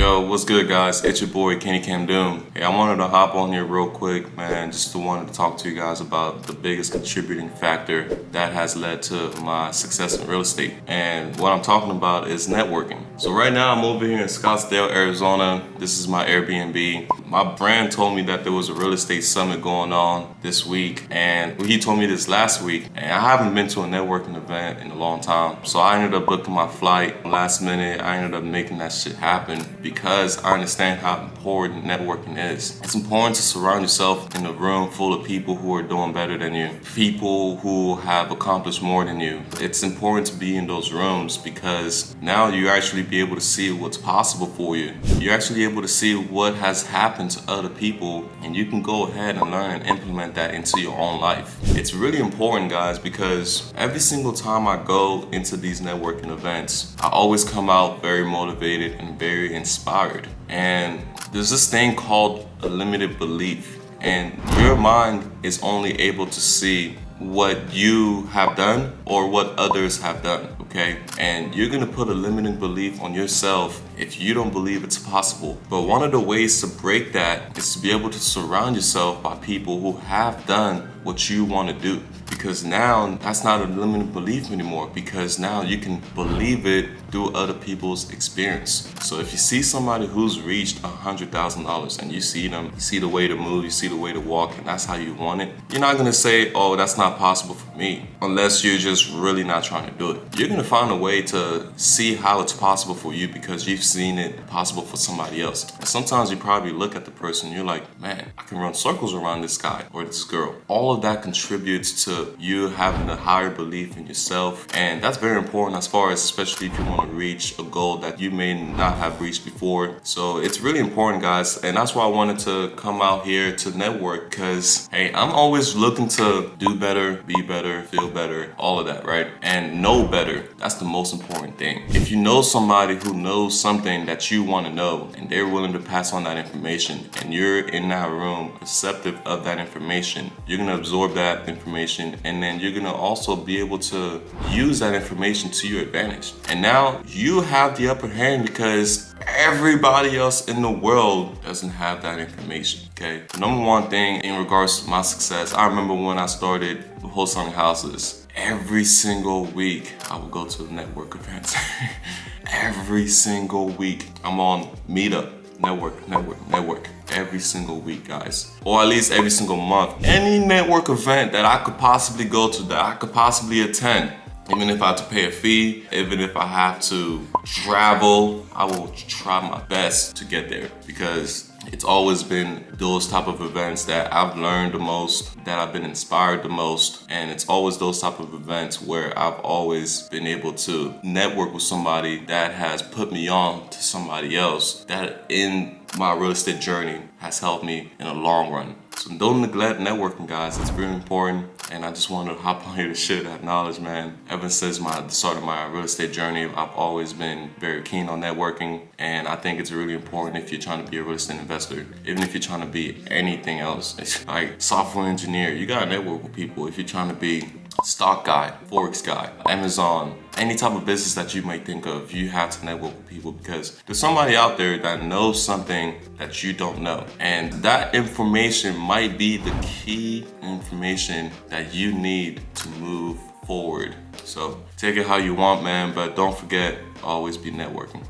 Yo, what's good, guys? It's your boy Kenny Cam Doom. Hey, I wanted to hop on here real quick, man, just wanted to talk to you guys about the biggest contributing factor that has led to my success in real estate. And what I'm talking about is networking. So right now I'm over here in Scottsdale, Arizona. This is my Airbnb. My brand told me that there was a real estate summit going on this week, and he told me this last week, and I haven't been to a networking event in a long time. So I ended up booking my flight last minute. I ended up making that shit happen because I understand how important networking is. It's important to surround yourself in a room full of people who are doing better than you, people who have accomplished more than you. It's important to be in those rooms because now you actually be able to see what's possible for you. You're actually able to see what has happened to other people, and you can go ahead and learn and implement that into your own life. It's really important, guys, because every single time I go into these networking events, I always come out very motivated and very inspired. And there's this thing called a limited belief, and your mind is only able to see what you have done or what others have done, okay? And you're gonna put a limiting belief on yourself if you don't believe it's possible. But one of the ways to break that is to be able to surround yourself by people who have done what you want to do. Because now that's not a limiting belief anymore, because now you can believe it through other people's experience. So if you see somebody who's reached $100,000 and you see them, you see the way to move, you see the way to walk, and that's how you want it, you're not gonna say, oh, that's not possible for me, unless you're just really not trying to do it. You're gonna find a way to see how it's possible for you because you've seen it possible for somebody else. And sometimes you probably look at the person, you're like, man, I can run circles around this guy or this girl. All of that contributes to you having a higher belief in yourself, and that's very important as far as, especially if you want to reach a goal that you may not have reached before. So it's really important, guys, and that's why I wanted to come out here to network, because hey, I'm always looking to do better, be better, feel better, all of that, right? And know better. That's the most important thing. If you know somebody who knows something that you want to know and they're willing to pass on that information, and you're in that room receptive of that information, you're gonna absorb that information, and then you're gonna also be able to use that information to your advantage. And now you have the upper hand because everybody else in the world doesn't have that information, okay? The number one thing in regards to my success, I remember when I started wholesaling houses, every single week I would go to the network events. Every single week I'm on Meetup, network, every single week, guys, or at least every single month. Any network event that I could possibly go to, that I could possibly attend, even if I have to pay a fee, even if I have to travel, I will try my best to get there, because it's always been those type of events that I've learned the most, that I've been inspired the most, and it's always those type of events where I've always been able to network with somebody that has put me on to somebody else that in my real estate journey has helped me in the long run. So don't neglect networking, guys. It's very important. And I just wanted to hop on here to share that knowledge, man. Ever since the start of my real estate journey, I've always been very keen on networking. And I think it's really important if you're trying to be a real estate investor, even if you're trying to be anything else. It's like software engineer, you gotta network with people. If you're trying to be stock guy, Forex guy, Amazon, any type of business that you might think of, you have to network with people, because there's somebody out there that knows something that you don't know. And that information might be the key information that you need to move forward. So take it how you want, man, but don't forget, always be networking.